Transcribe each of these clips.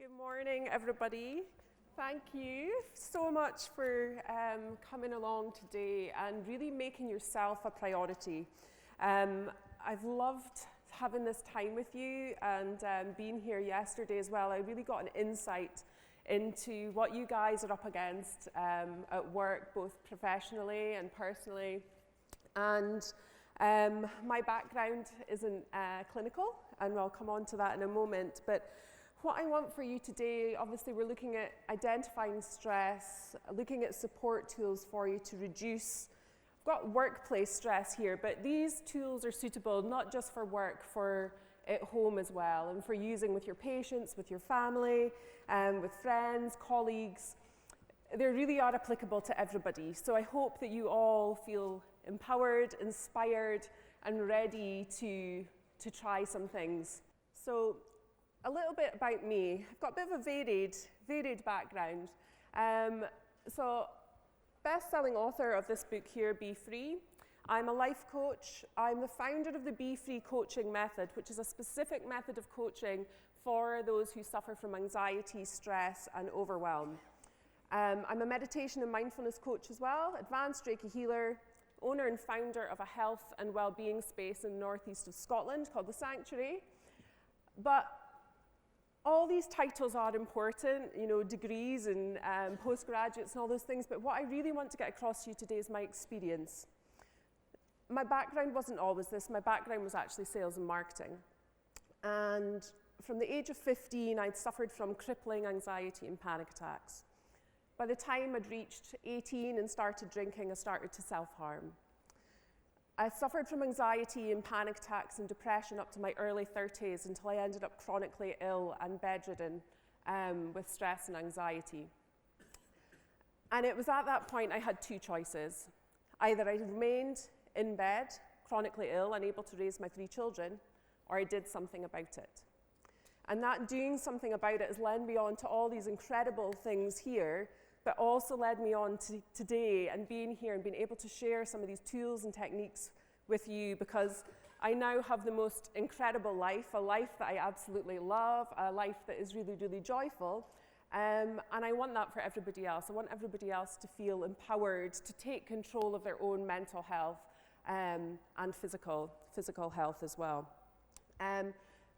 Good morning, everybody. Thank you so much for coming along today and really making yourself a priority. I've loved having this time with you and being here yesterday as well. I really got an insight into what you guys are up against at work, both professionally and personally. And my background isn't clinical, and I'll come on to that in a moment. But what I want for you today, obviously we're looking at identifying stress, looking at support tools for you to reduce. I've got workplace stress here, but these tools are suitable not just for work, for at home as well, and for using with your patients, with your family, with friends, colleagues. They really are applicable to everybody. So I hope that you all feel empowered, inspired, and ready to try some things. So a little bit about me. I've got a bit of a varied background. So best-selling author of this book here, Be Free. I'm a life coach. I'm the founder of the Be Free coaching method, which is a specific method of coaching for those who suffer from anxiety, stress, and overwhelm. I'm a meditation and mindfulness coach as well, advanced Reiki healer, owner and founder of a health and well-being space in the northeast of Scotland called The Sanctuary. But all these titles are important, degrees and postgraduates and all those things, but what I really want to get across to you today is my experience. My background wasn't always this. My background was actually sales and marketing. And from the age of 15, I'd suffered from crippling anxiety and panic attacks. By the time I'd reached 18 and started drinking, I started to self-harm. I suffered from anxiety and panic attacks and depression up to my early 30s until I ended up chronically ill and bedridden with stress and anxiety. And it was at that point I had two choices. Either I remained in bed, chronically ill, unable to raise my 3 children, or I did something about it. And that doing something about it has led me on to all these incredible things here, but also led me on to today and being here and being able to share some of these tools and techniques with you, because I now have the most incredible life, a life that I absolutely love, a life that is really, really joyful. And I want that for everybody else. I want everybody else to feel empowered to take control of their own mental health and physical health as well.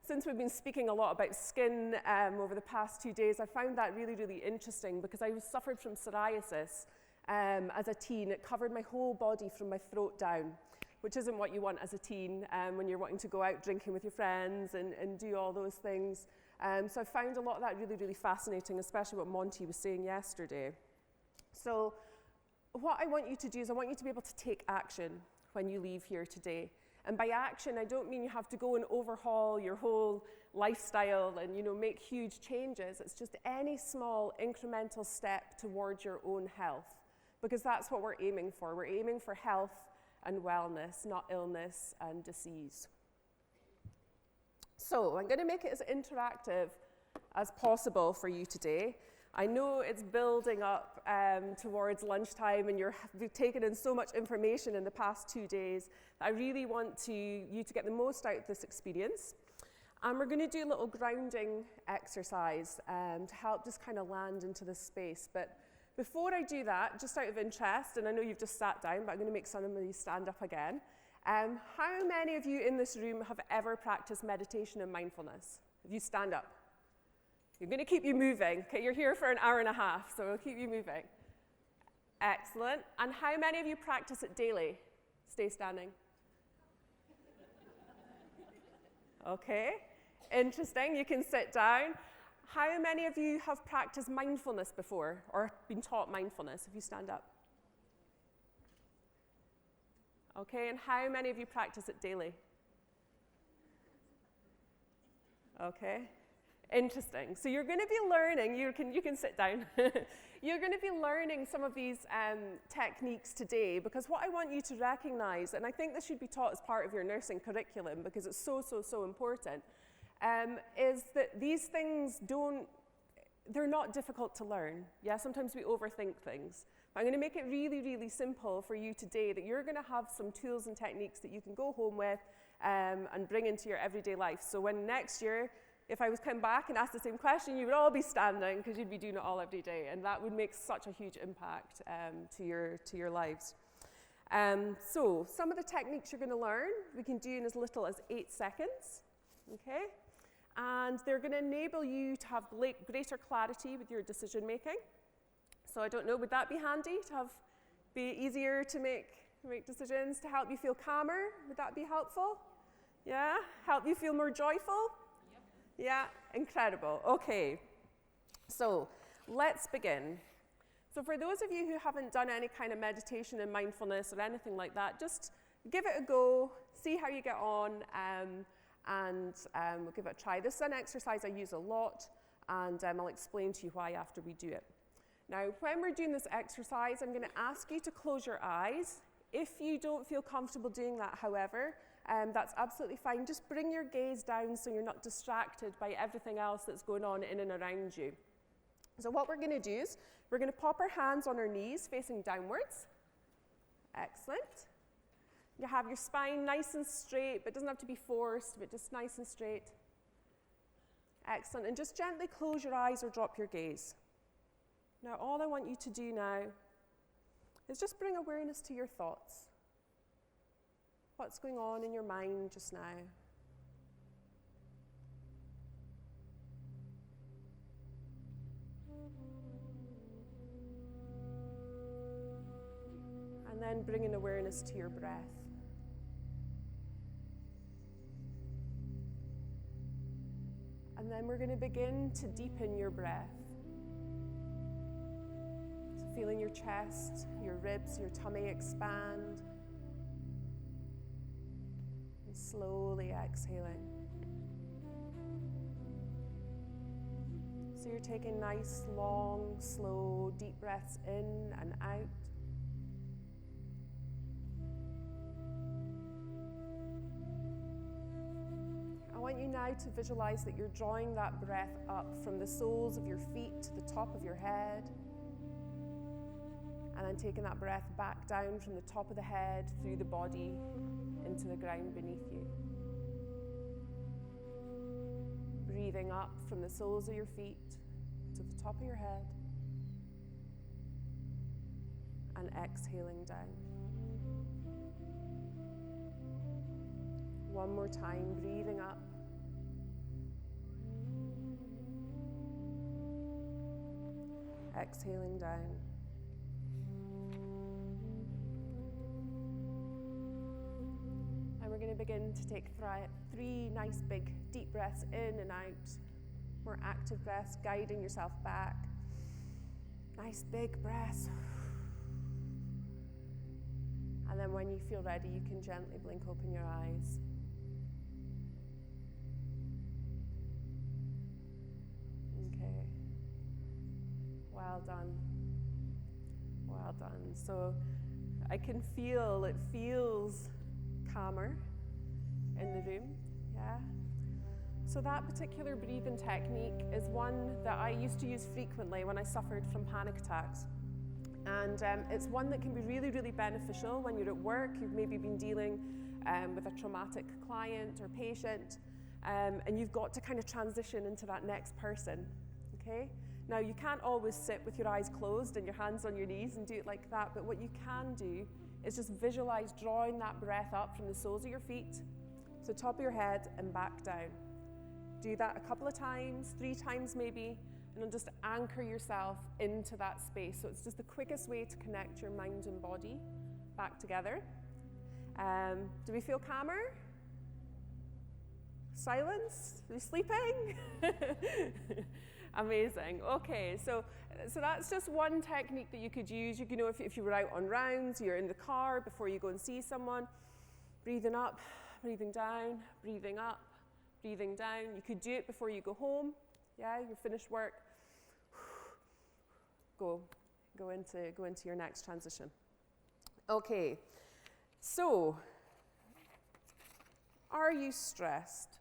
Since we've been speaking a lot about skin over the past 2 days, I found that really, really interesting because I suffered from psoriasis as a teen. It covered my whole body from my throat down, which isn't what you want as a teen when you're wanting to go out drinking with your friends and do all those things. So I found a lot of that really, really fascinating, especially what Monty was saying yesterday. So what I want you to do is I want you to be able to take action when you leave here today. And by action, I don't mean you have to go and overhaul your whole lifestyle and make huge changes. It's just any small incremental step towards your own health, because that's what we're aiming for. We're aiming for health and wellness, not illness and disease. So I'm going to make it as interactive as possible for you today. I know it's building up towards lunchtime and you've taken in so much information in the past 2 days that I really want you to get the most out of this experience. And we're going to do a little grounding exercise to help just kind of land into this space. But before I do that, just out of interest, and I know you've just sat down, but I'm going to make some of you stand up again. How many of you in this room have ever practiced meditation and mindfulness? If you stand up. We're going to keep you moving. Okay, you're here for an hour and a half, so we'll keep you moving. Excellent. And how many of you practice it daily? Stay standing. Okay, interesting. You can sit down. How many of you have practiced mindfulness before or been taught mindfulness? If you stand up. Okay, and how many of you practice it daily? Okay. Interesting. So you're going to be learning, you can sit down. You're going to be learning some of these techniques today, because what I want you to recognize, and I think this should be taught as part of your nursing curriculum because it's so important, is that these things they're not difficult to learn. Yeah, sometimes we overthink things. But I'm going to make it really, really simple for you today, that you're going to have some tools and techniques that you can go home with and bring into your everyday life. So when next year if I was coming back and asked the same question, you would all be standing because you'd be doing it all every day, and that would make such a huge impact to your lives. So some of the techniques you're going to learn, we can do in as little as 8 seconds, okay? And they're going to enable you to have greater clarity with your decision making. So I don't know, would that be handy to be easier to make decisions, to help you feel calmer? Would that be helpful? Yeah? Help you feel more joyful? Yep. Yeah? Incredible. Okay. So let's begin. So for those of you who haven't done any kind of meditation and mindfulness or anything like that, just give it a go, see how you get on, and we'll give it a try. This is an exercise I use a lot, and I'll explain to you why after we do it. Now, when we're doing this exercise, I'm going to ask you to close your eyes. If you don't feel comfortable doing that, however, that's absolutely fine. Just bring your gaze down so you're not distracted by everything else that's going on in and around you. So what we're going to do is we're going to pop our hands on our knees facing downwards. Excellent. You have your spine nice and straight, but it doesn't have to be forced, but just nice and straight. Excellent. And just gently close your eyes or drop your gaze. Now, all I want you to do now is just bring awareness to your thoughts. What's going on in your mind just now? And then bring an awareness to your breath. And then we're going to begin to deepen your breath. So feeling your chest, your ribs, your tummy expand. And slowly exhaling. So you're taking nice, long, slow, deep breaths in and out. I want you now to visualize that you're drawing that breath up from the soles of your feet to the top of your head. And then taking that breath back down from the top of the head through the body into the ground beneath you. Breathing up from the soles of your feet to the top of your head. And exhaling down. One more time, breathing up. Exhaling down. And we're going to begin to take 3 nice big deep breaths in and out. More active breaths, guiding yourself back. Nice big breaths. And then when you feel ready, you can gently blink open your eyes. Okay. Well done. Well done. So I can feel, it feels calmer in the room. Yeah. So that particular breathing technique is one that I used to use frequently when I suffered from panic attacks. And it's one that can be really, really beneficial when you're at work. You've maybe been dealing with a traumatic client or patient, and you've got to kind of transition into that next person, okay? Now, you can't always sit with your eyes closed and your hands on your knees and do it like that, but what you can do is just visualize drawing that breath up from the soles of your feet to the top of your head and back down. Do that a couple of times, 3 times maybe, and then just anchor yourself into that space. So it's just the quickest way to connect your mind and body back together. Do we feel calmer? Silence? Are we sleeping? Amazing. Okay, so that's just one technique that you could use. You know, if you were out on rounds, you're in the car before you go and see someone, breathing up, breathing down, breathing up, breathing down. You could do it before you go home. Yeah, you finished work. Go into your next transition. Okay, so are you stressed?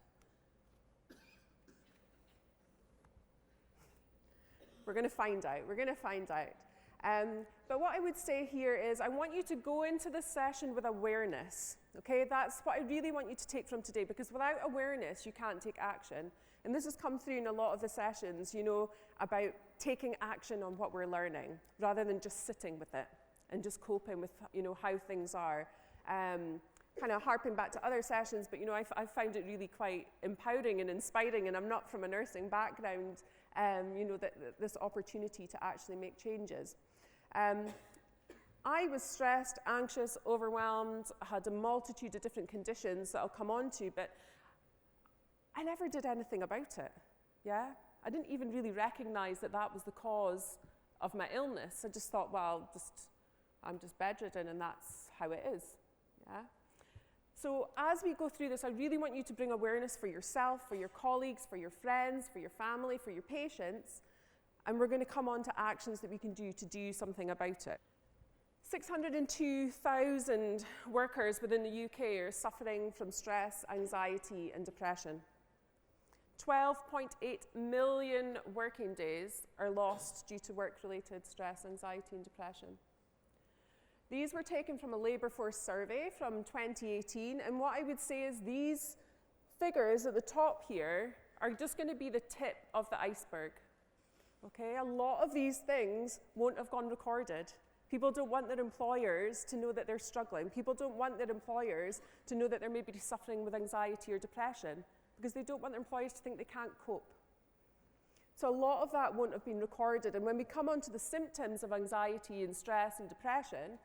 We're going to find out. But what I would say here is I want you to go into this session with awareness. Okay, that's what I really want you to take from today, because without awareness, you can't take action. And this has come through in a lot of the sessions, you know, about taking action on what we're learning, rather than just sitting with it and just coping with, you know, how things are. Kind of harping back to other sessions, but, you know, I found it really quite empowering and inspiring, and I'm not from a nursing background, you know, this opportunity to actually make changes. I was stressed, anxious, overwhelmed, had a multitude of different conditions that I'll come on to, but I never did anything about it, yeah? I didn't even really recognize that that was the cause of my illness. I just thought, well, I'm just bedridden and that's how it is, yeah? So as we go through this, I really want you to bring awareness for yourself, for your colleagues, for your friends, for your family, for your patients, and we're going to come on to actions that we can do to do something about it. 602,000 workers within the UK are suffering from stress, anxiety, and depression. 12.8 million working days are lost due to work-related stress, anxiety, and depression. These were taken from a labour force survey from 2018, and what I would say is these figures at the top here are just going to be the tip of the iceberg. Okay, a lot of these things won't have gone recorded. People don't want their employers to know that they're struggling. People don't want their employers to know that they're maybe suffering with anxiety or depression, because they don't want their employers to think they can't cope. So a lot of that won't have been recorded. And when we come on to the symptoms of anxiety and stress and depression,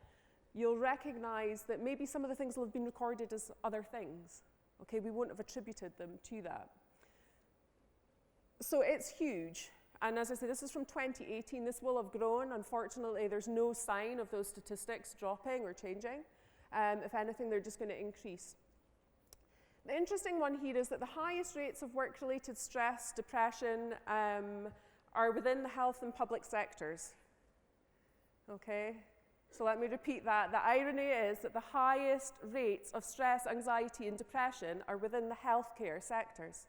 you'll recognize that maybe some of the things will have been recorded as other things. Okay, we won't have attributed them to that. So it's huge. And as I say, this is from 2018. This will have grown. Unfortunately, there's no sign of those statistics dropping or changing. If anything, they're just going to increase. The interesting one here is that the highest rates of work-related stress, depression, are within the health and public sectors. Okay? So let me repeat that. The irony is that the highest rates of stress, anxiety, and depression are within the healthcare sectors.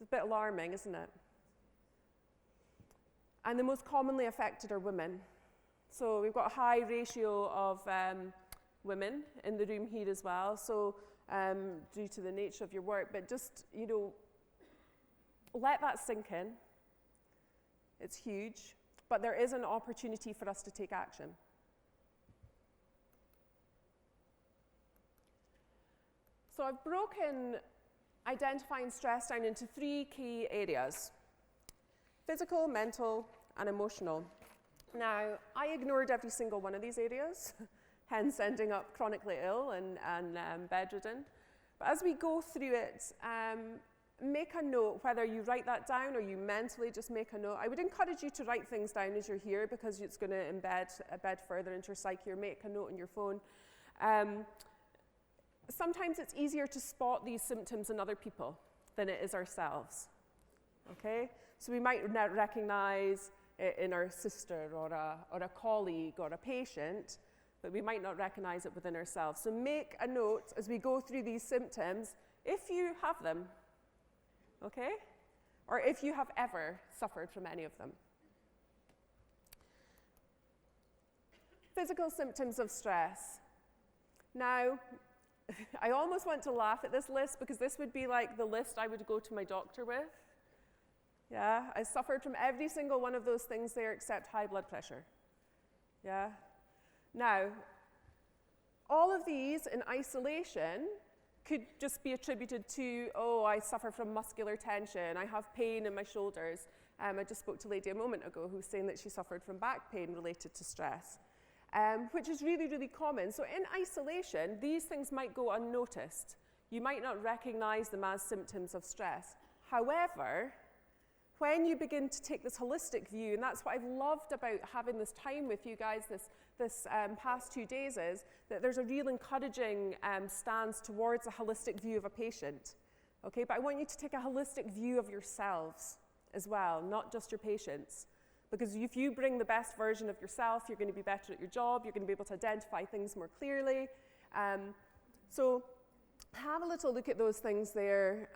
It's a bit alarming, isn't it? And the most commonly affected are women. So we've got a high ratio of women in the room here as well, so due to the nature of your work, but just, you know, let that sink in. It's huge, but there is an opportunity for us to take action. So I've broken identifying stress down into 3 key areas: physical, mental, and emotional. Now, I ignored every single one of these areas, hence ending up chronically ill and bedridden. But as we go through it, make a note, whether you write that down or you mentally just make a note. I would encourage you to write things down as you're here, because it's going to embed further into your psyche, or make a note on your phone. Sometimes it's easier to spot these symptoms in other people than it is ourselves. Okay? So we might not recognize it in our sister or a colleague or a patient, but we might not recognize it within ourselves. So make a note as we go through these symptoms, if you have them, okay? Or if you have ever suffered from any of them. Physical symptoms of stress. Now, I almost want to laugh at this list, because this would be like the list I would go to my doctor with. Yeah, I suffered from every single one of those things there except high blood pressure. Yeah. Now, all of these in isolation could just be attributed to, oh, I suffer from muscular tension, I have pain in my shoulders. I just spoke to a lady a moment ago who was saying that she suffered from back pain related to stress, which is really, really common. So in isolation, these things might go unnoticed. You might not recognize them as symptoms of stress. However, when you begin to take this holistic view, and that's what I've loved about having this time with you guys this past 2 days, is that there's a real encouraging stance towards a holistic view of a patient. Okay, but I want you to take a holistic view of yourselves as well, not just your patients. Because if you bring the best version of yourself, you're going to be better at your job, you're going to be able to identify things more clearly. So have a little look at those things there.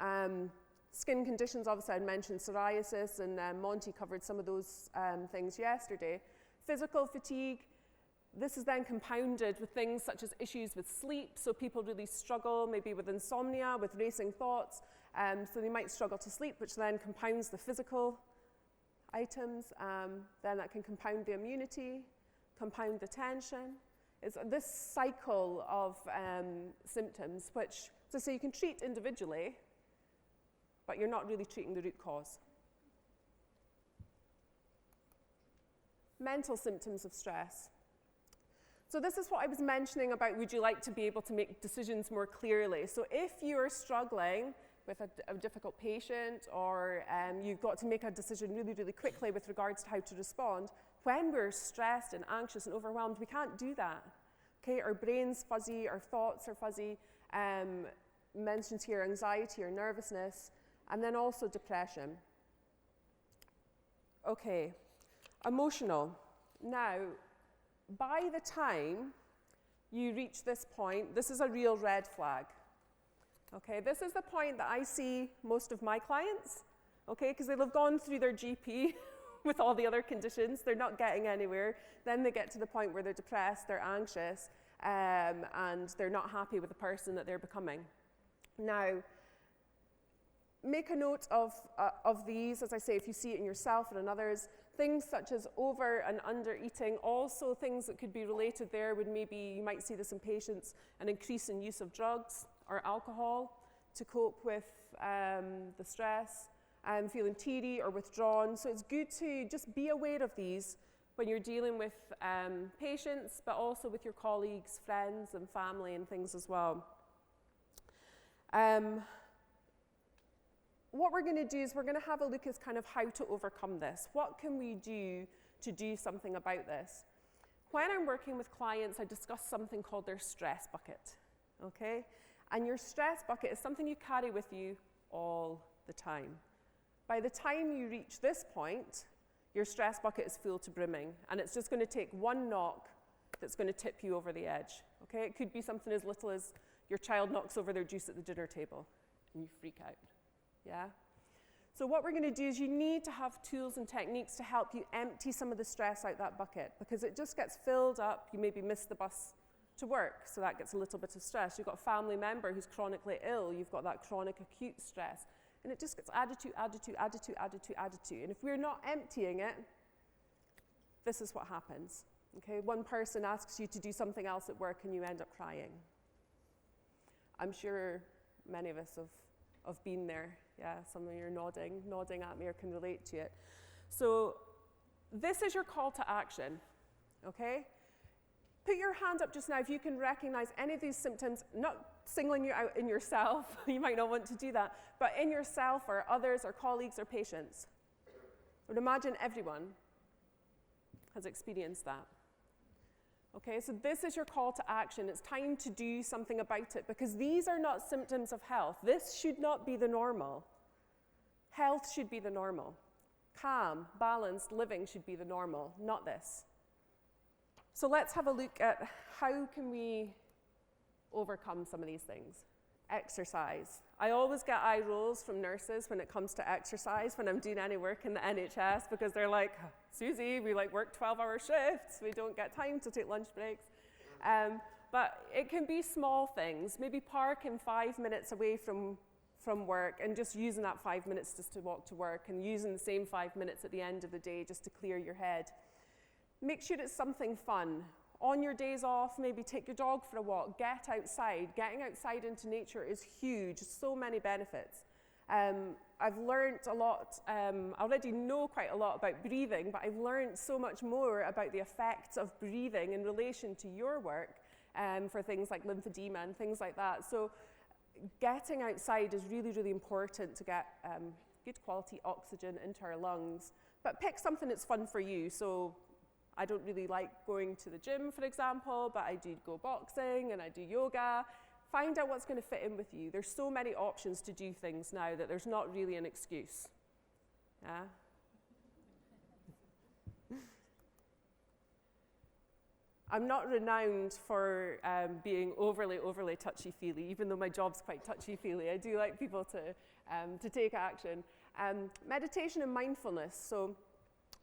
Skin conditions, obviously I mentioned psoriasis, and Monty covered some of those things yesterday. Physical fatigue, this is then compounded with things such as issues with sleep, so people really struggle maybe with insomnia, with racing thoughts, so they might struggle to sleep, which then compounds the physical items. Then that can compound the immunity, compound the tension. It's this cycle of symptoms, which, so you can treat individually, but you're not really treating the root cause. Mental symptoms of stress. So this is what I was mentioning about, would you like to be able to make decisions more clearly? So if you're struggling with a difficult patient, or you've got to make a decision really, really quickly with regards to how to respond, when we're stressed and anxious and overwhelmed, we can't do that. Okay, our brain's fuzzy, our thoughts are fuzzy, mentions here anxiety or nervousness, and then also depression. Okay, emotional. Now, by the time you reach this point, this is a real red flag. Okay, this is the point that I see most of my clients, okay, because they'll have gone through their GP with all the other conditions, they're not getting anywhere, then they get to the point where they're depressed, they're anxious, and they're not happy with the person that they're becoming. Now, make a note of these, as I say, if you see it in yourself and in others. Things such as over and under eating, also things that could be related there would maybe, you might see this in patients, an increase in use of drugs or alcohol to cope with the stress, feeling teary or withdrawn. So it's good to just be aware of these when you're dealing with patients, but also with your colleagues, friends, and family and things as well. What we're going to do is we're going to have a look at kind of how to overcome this. What can we do to do something about this? When I'm working with clients, I discuss something called their stress bucket, okay? And your stress bucket is something you carry with you all the time. By the time you reach this point, your stress bucket is full to brimming, and it's just going to take one knock that's going to tip you over the edge, okay? It could be something as little as your child knocks over their juice at the dinner table, and you freak out. Yeah? So what we're going to do is you need to have tools and techniques to help you empty some of the stress out that bucket, because it just gets filled up. You maybe miss the bus to work, so that gets a little bit of stress. You've got a family member who's chronically ill. You've got that chronic acute stress. And it just gets added to, added to, added to, added to, added to. And if we're not emptying it, this is what happens. Okay? One person asks you to do something else at work and you end up crying. I'm sure many of us have been there. Yeah, some of you are nodding at me or can relate to it. So this is your call to action, okay? Put your hand up just now if you can recognize any of these symptoms, not singling you out in yourself, you might not want to do that, but in yourself or others or colleagues or patients. I would imagine everyone has experienced that. Okay, so this is your call to action. It's time to do something about it, because these are not symptoms of health. This should not be the normal. Health should be the normal. Calm, balanced living should be the normal, not this. So let's have a look at how can we overcome some of these things. Exercise. I always get eye rolls from nurses when it comes to exercise when I'm doing any work in the NHS, because they're like, Susie, we work 12-hour shifts, we don't get time to take lunch breaks. But it can be small things, maybe parking 5 minutes away from work and just using that 5 minutes just to walk to work, and using the same 5 minutes at the end of the day just to clear your head. Make sure it's something fun. On your days off, maybe take your dog for a walk, get outside. Getting outside into nature is huge, so many benefits. I've learned a lot, I already know quite a lot about breathing, but I've learned so much more about the effects of breathing in relation to your work for things like lymphedema and things like that. So getting outside is really, really important to get good quality oxygen into our lungs. But pick something that's fun for you. So I don't really like going to the gym, for example, but I do go boxing and I do yoga. Find out what's going to fit in with you. There's so many options to do things now that there's not really an excuse. Yeah? I'm not renowned for being overly touchy-feely, even though my job's quite touchy-feely. I do like people to take action. Meditation and mindfulness. So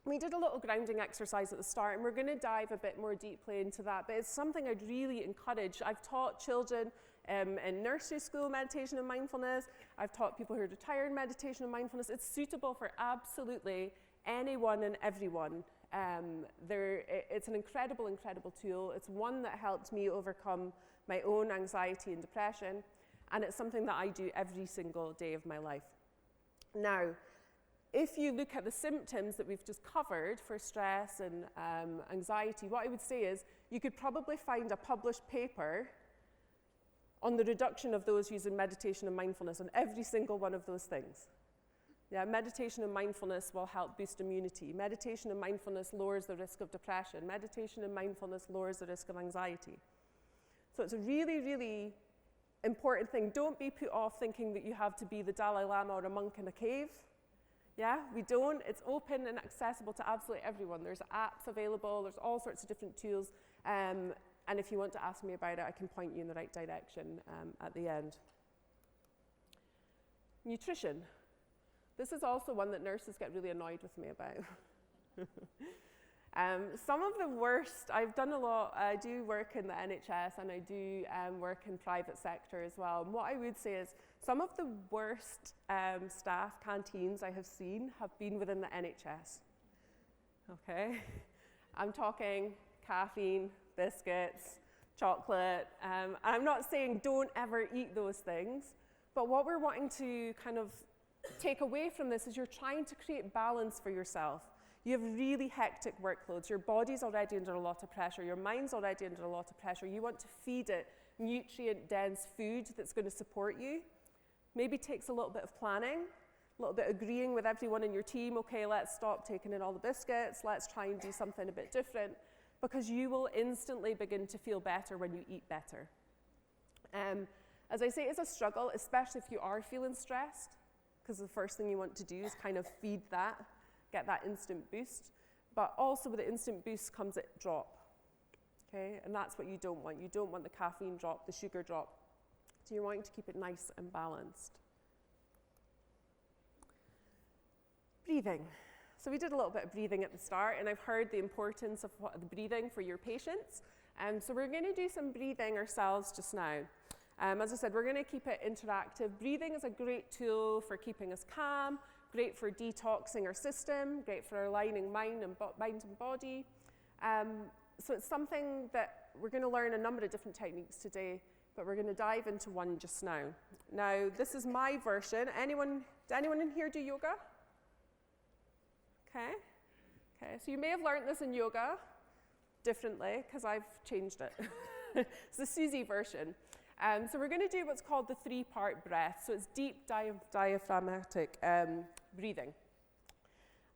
we did a little grounding exercise at the start, and we're going to dive a bit more deeply into that, but it's something I'd really encourage. I've taught children in nursery school meditation and mindfulness. I've taught people who are retired meditation and mindfulness. It's suitable for absolutely anyone and everyone. It's an incredible tool. It's one that helped me overcome my own anxiety and depression, and it's something that I do every single day of my life. Now, if you look at the symptoms that we've just covered for stress and anxiety, what I would say is you could probably find a published paper on the reduction of those using meditation and mindfulness on every single one of those things. Yeah, meditation and mindfulness will help boost immunity. Meditation and mindfulness lowers the risk of depression. Meditation and mindfulness lowers the risk of anxiety. So it's a really important thing. Don't be put off thinking that you have to be the Dalai Lama or a monk in a cave. Yeah, we don't. It's open and accessible to absolutely everyone. There's apps available. There's all sorts of different tools. And if you want to ask me about it, I can point you in the right direction at the end. Nutrition. This is also one that nurses get really annoyed with me about. Some of the worst, I've done a lot, I do work in the NHS and I do work in private sector as well. And what I would say is some of the worst staff canteens I have seen have been within the NHS. Okay? I'm talking caffeine, biscuits, chocolate. I'm not saying don't ever eat those things, but what we're wanting to kind of take away from this is you're trying to create balance for yourself. You have really hectic workloads. Your body's already under a lot of pressure. Your mind's already under a lot of pressure. You want to feed it nutrient-dense food that's going to support you. Maybe takes a little bit of planning, a little bit agreeing with everyone in your team. Okay, let's stop taking in all the biscuits. Let's try and do something a bit different, because you will instantly begin to feel better when you eat better. As I say, it's a struggle, especially if you are feeling stressed, because the first thing you want to do is kind of feed that, get that instant boost. But also with the instant boost comes a drop, okay? And that's what you don't want. You don't want the caffeine drop, the sugar drop. So you're wanting to keep it nice and balanced. Breathing. So we did a little bit of breathing at the start, and I've heard the importance of the breathing for your patients. So we're going to do some breathing ourselves just now. As I said, we're going to keep it interactive. Breathing is a great tool for keeping us calm, great for detoxing our system, great for aligning mind and body. So it's something that we're going to learn a number of different techniques today, but we're going to dive into one just now. Now, this is my version. Did anyone in here do yoga? Okay, so you may have learned this in yoga differently, because I've changed it. It's the Susi version. So we're going to do what's called the 3-part breath. So it's deep diaphragmatic breathing.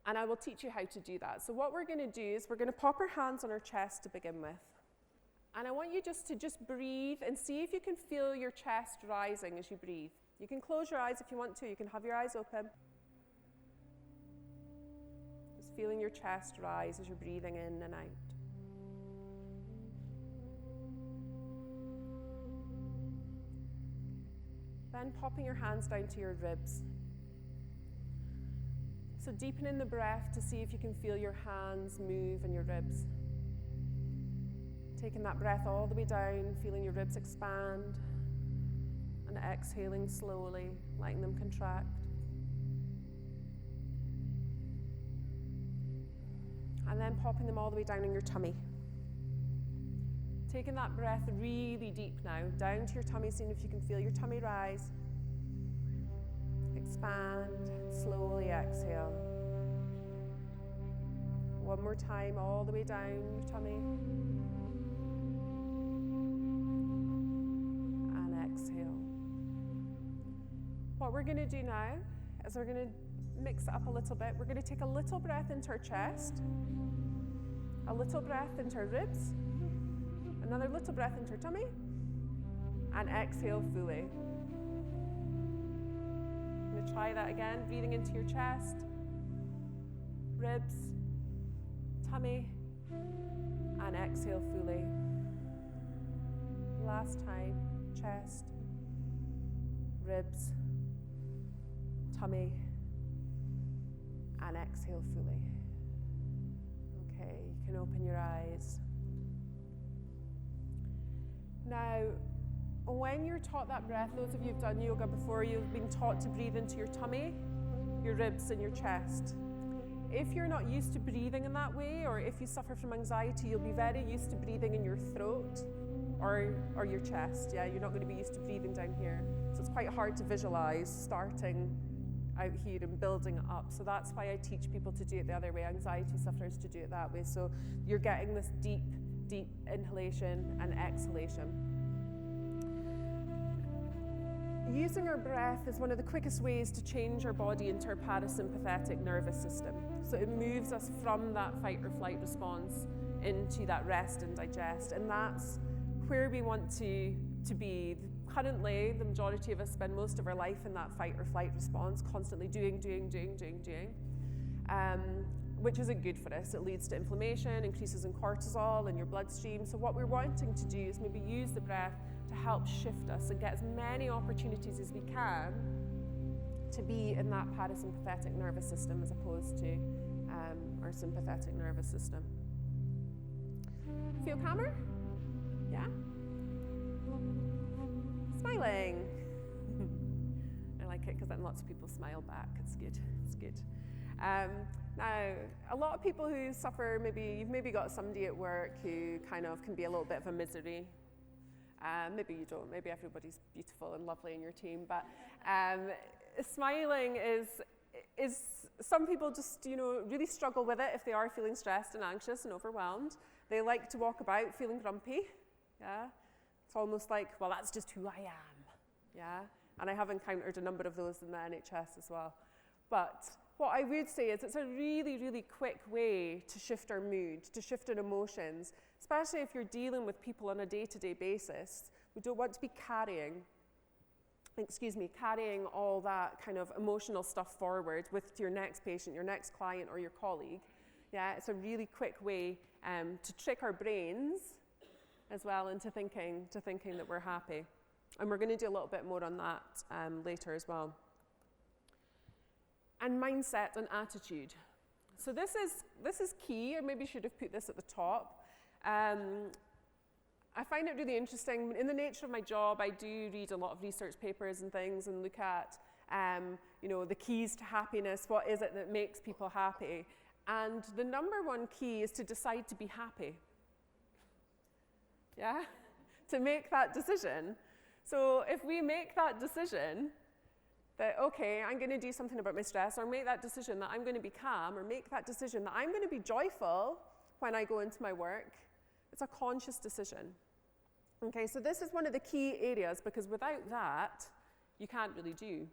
And I will teach you how to do that. So what we're going to do is we're going to pop our hands on our chest to begin with. And I want you just to breathe and see if you can feel your chest rising as you breathe. You can close your eyes if you want to. You can have your eyes open. Just feeling your chest rise as you're breathing in and out. Then popping your hands down to your ribs. So deepening the breath to see if you can feel your hands move in your ribs. Taking that breath all the way down, feeling your ribs expand, and exhaling slowly, letting them contract. And then popping them all the way down in your tummy. Taking that breath really deep now, down to your tummy, seeing if you can feel your tummy rise. Expand, slowly exhale. One more time, all the way down your tummy. And exhale. What we're going to do now is we're going to mix it up a little bit. We're going to take a little breath into our chest, a little breath into our ribs, another little breath into our tummy, and exhale fully. I'm going to try that again, breathing into your chest, ribs, tummy, and exhale fully. Last time, chest, ribs, tummy, and exhale fully. Okay, you can open your eyes. Now, when you're taught that breath, those of you who've done yoga before, you've been taught to breathe into your tummy, your ribs, and your chest. If you're not used to breathing in that way, or if you suffer from anxiety, you'll be very used to breathing in your throat or your chest. Yeah, you're not going to be used to breathing down here. So it's quite hard to visualize starting out here and building it up. So that's why I teach people to do it the other way, anxiety sufferers to do it that way. So you're getting this deep, deep inhalation and exhalation. Using our breath is one of the quickest ways to change our body into our parasympathetic nervous system. So it moves us from that fight or flight response into that rest and digest. And that's where we want to be. Currently, the majority of us spend most of our life in that fight or flight response, constantly doing, which isn't good for us. It leads to inflammation, increases in cortisol in your bloodstream. So what we're wanting to do is maybe use the breath to help shift us and get as many opportunities as we can to be in that parasympathetic nervous system as opposed to our sympathetic nervous system. Feel calmer? Yeah? Smiling. I like it because then lots of people smile back. It's good. It's good. Now, a lot of people who suffer, you've maybe got somebody at work who kind of can be a little bit of a misery. Maybe you don't. Maybe everybody's beautiful and lovely in your team. But smiling is some people just really struggle with it if they are feeling stressed and anxious and overwhelmed. They like to walk about feeling grumpy. Yeah. It's almost like, well, that's just who I am, yeah? And I have encountered a number of those in the NHS as well. But what I would say is it's a really, really quick way to shift our mood, to shift our emotions, especially if you're dealing with people on a day-to-day basis. We don't want to be carrying all that kind of emotional stuff forward with your next patient, your next client, or your colleague. Yeah, it's a really quick way to trick our brains as well into thinking that we're happy. And we're going to do a little bit more on that later as well. And mindset and attitude. So this is key, or maybe should have put this at the top. I find it really interesting. In the nature of my job, I do read a lot of research papers and things and look at the keys to happiness. What is it that makes people happy? And the number one key is to decide to be happy. Yeah? To make that decision. So if we make that decision that, okay, I'm going to do something about my stress, or make that decision that I'm going to be calm, or make that decision that I'm going to be joyful when I go into my work, it's a conscious decision. Okay, so this is one of the key areas, because without that, you can't really do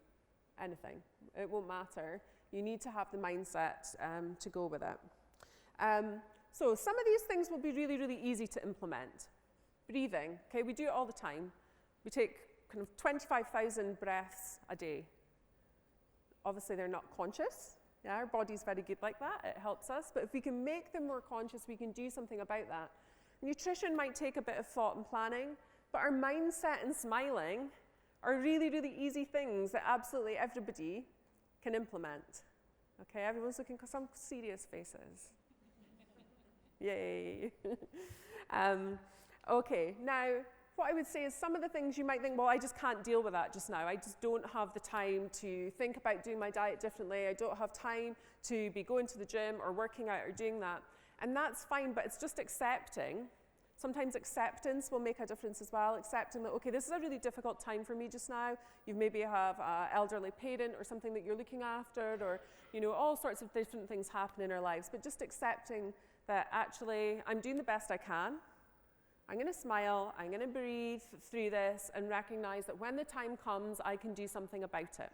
anything. It won't matter. You need to have the mindset to go with it. So some of these things will be really, really easy to implement. Breathing, okay, we do it all the time. We take kind of 25,000 breaths a day. Obviously, they're not conscious. Yeah, our body's very good like that. It helps us. But if we can make them more conscious, we can do something about that. Nutrition might take a bit of thought and planning, but our mindset and smiling are really, really easy things that absolutely everybody can implement. Okay, everyone's looking for some serious faces. Yay. Okay, now, what I would say is some of the things you might think, well, I just can't deal with that just now. I just don't have the time to think about doing my diet differently. I don't have time to be going to the gym or working out or doing that. And that's fine, but it's just accepting. Sometimes acceptance will make a difference as well. Accepting that, okay, this is a really difficult time for me just now. You maybe have an elderly parent or something that you're looking after, or all sorts of different things happen in our lives. But just accepting that actually I'm doing the best I can. I'm going to smile, I'm going to breathe through this and recognize that when the time comes, I can do something about it.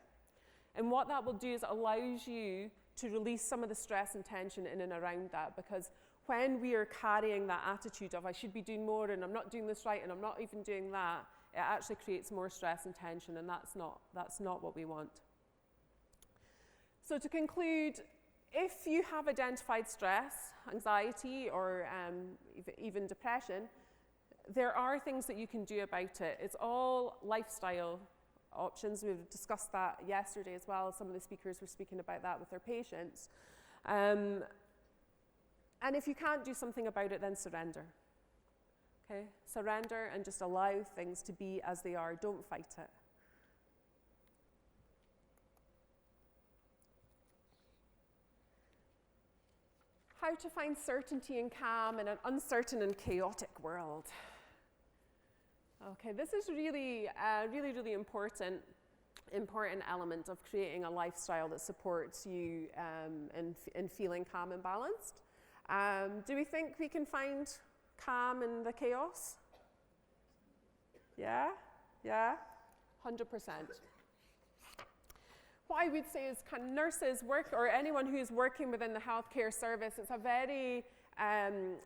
And what that will do is it allows you to release some of the stress and tension in and around that, because when we are carrying that attitude of I should be doing more and I'm not doing this right and I'm not even doing that, it actually creates more stress and tension, and that's not what we want. So to conclude, If you have identified stress, anxiety, or even depression, there are things that you can do about it. It's all lifestyle options. We've discussed that yesterday as well. Some of the speakers were speaking about that with their patients. And if you can't do something about it, then surrender. Okay? Surrender and just allow things to be as they are. Don't fight it. How to find certainty and calm in an uncertain and chaotic world. Okay, this is really important element of creating a lifestyle that supports you in feeling calm and balanced. Do we think we can find calm in the chaos? Yeah? 100%. What I would say is kind of nurses or anyone who's working within the healthcare service, it's a very,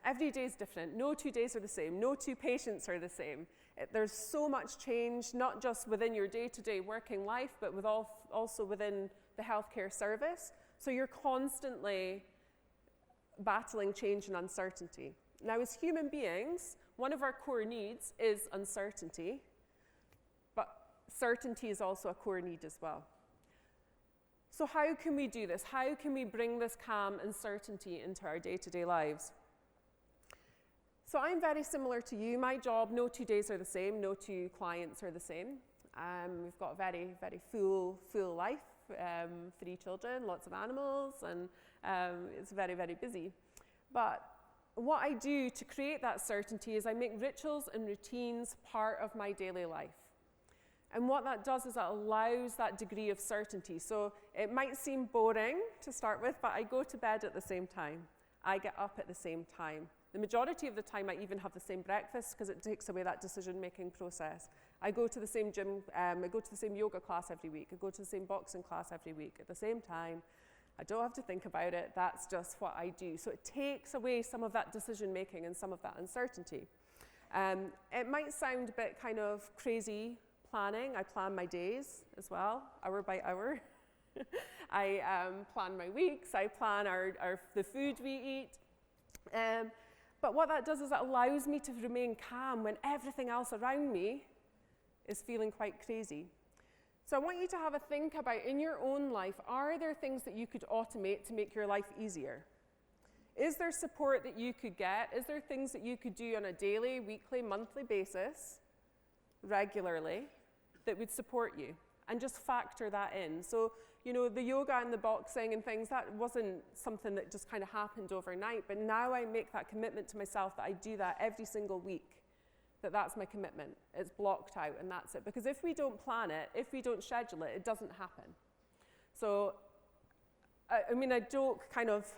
every day is different. No 2 days are the same. No 2 patients are the same. There's so much change, not just within your day-to-day working life, but also within the healthcare service. So you're constantly battling change and uncertainty. Now, as human beings, one of our core needs is uncertainty, but certainty is also a core need as well. So how can we do this? How can we bring this calm and certainty into our day-to-day lives? So I'm very similar to you. My job, no 2 days are the same, no 2 clients are the same. We've got a very, very full life, 3 children, lots of animals, and it's very, very busy. But what I do to create that certainty is I make rituals and routines part of my daily life. And what that does is it allows that degree of certainty. So it might seem boring to start with, but I go to bed at the same time. I get up at the same time. The majority of the time I even have the same breakfast because it takes away that decision-making process. I go to the same gym, I go to the same yoga class every week. I go to the same boxing class every week at the same time. I don't have to think about it. That's just what I do. So it takes away some of that decision-making and some of that uncertainty. It might sound a bit kind of crazy planning. I plan my days as well, hour by hour. I plan my weeks. I plan the food we eat. But what that does is it allows me to remain calm when everything else around me is feeling quite crazy. So I want you to have a think about, in your own life, are there things that you could automate to make your life easier? Is there support that you could get? Is there things that you could do on a daily, weekly, monthly basis, regularly, that would support you? And just factor that in. So, you know, the yoga and the boxing and things, that wasn't something that just kind of happened overnight, but now I make that commitment to myself that I do that every single week, that's my commitment. It's blocked out and that's it. Because if we don't plan it, if we don't schedule it, it doesn't happen. So, I mean, I joke kind of,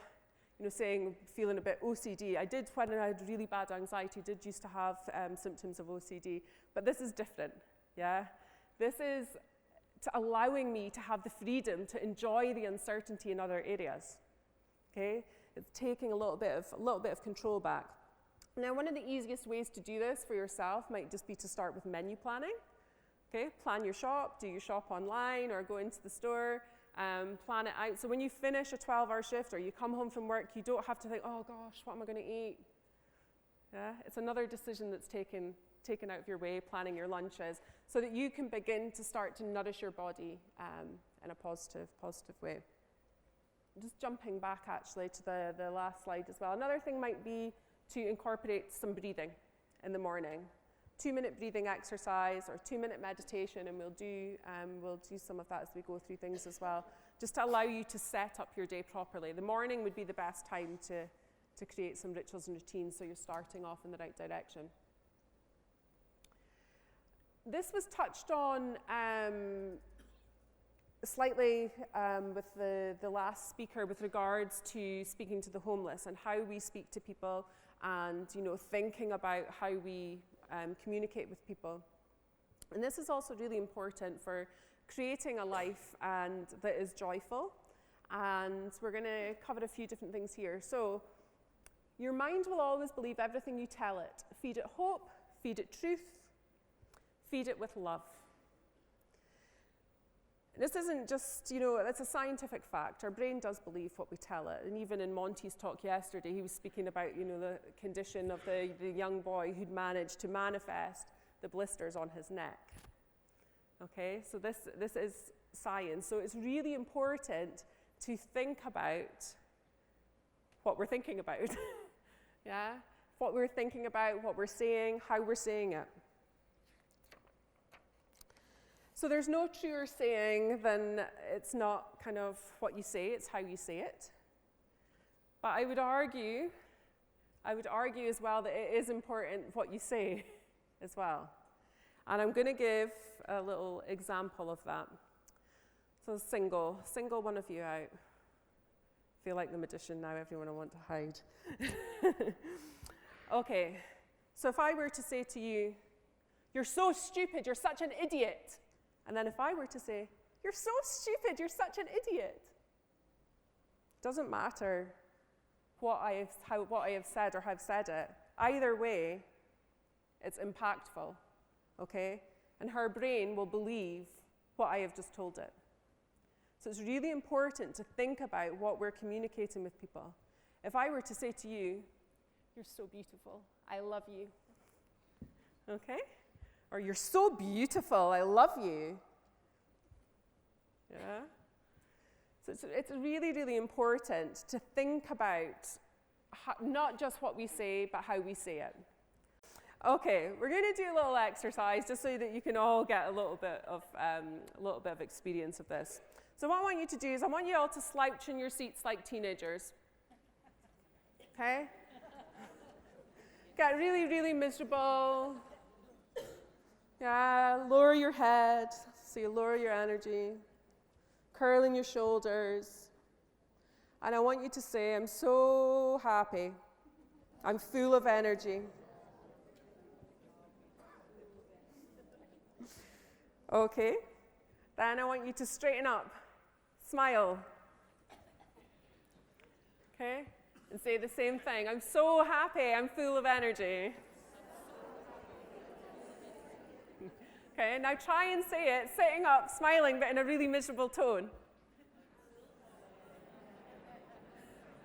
you know, saying feeling a bit OCD. I did, when I had really bad anxiety, did used to have symptoms of OCD, but this is different, yeah? This is allowing me to have the freedom to enjoy the uncertainty in other areas, okay? It's taking a little bit of control back. Now, one of the easiest ways to do this for yourself might just be to start with menu planning, okay? Plan your shop, do your shop online, or go into the store, plan it out. So when you finish a 12-hour shift or you come home from work, you don't have to think, oh gosh, what am I going to eat? Yeah? It's another decision that's taken out of your way, planning your lunches, so that you can begin to start to nourish your body in a positive way. Just jumping back actually to the last slide as well. Another thing might be to incorporate some breathing in the morning. 2-minute breathing exercise or 2-minute meditation, and we'll do some of that as we go through things as well, just to allow you to set up your day properly. The morning would be the best time to create some rituals and routines so you're starting off in the right direction. This was touched on slightly with the last speaker with regards to speaking to the homeless and how we speak to people and, you know, thinking about how we communicate with people. And this is also really important for creating a life that is joyful. And we're going to cover a few different things here. So your mind will always believe everything you tell it. Feed it hope, feed it truth, feed it with love. This isn't just, it's a scientific fact. Our brain does believe what we tell it. And even in Monty's talk yesterday, he was speaking about, the condition of the young boy who'd managed to manifest the blisters on his neck. Okay, so this is science. So it's really important to think about what we're thinking about. Yeah? What we're thinking about, what we're saying, how we're saying it. So there's no truer saying than it's not kind of what you say, it's how you say it. But I would argue as well that it is important what you say as well. And I'm going to give a little example of that. So single one of you out. Feel like the magician now, everyone I want to hide. Okay, so if I were to say to you, "You're so stupid, you're such an idiot." And then if I were to say, "You're so stupid, you're such an idiot," doesn't matter what I have said or have said it. Either way, it's impactful, okay? And her brain will believe what I have just told it. So it's really important to think about what we're communicating with people. If I were to say to you, "You're so beautiful, I love you," okay? Or "You're so beautiful, I love you." Yeah? So it's really, really important to think about not just what we say, but how we say it. Okay, we're going to do a little exercise just so that you can all get a little bit of experience of this. So what I want you to do is I want you all to slouch in your seats like teenagers. Okay? Get really, really miserable. Yeah, lower your head, so you lower your energy. Curl in your shoulders. And I want you to say, "I'm so happy. I'm full of energy." Okay. Then I want you to straighten up. Smile. Okay? And say the same thing. "I'm so happy. I'm full of energy." Okay, now try and say it, sitting up, smiling, but in a really miserable tone.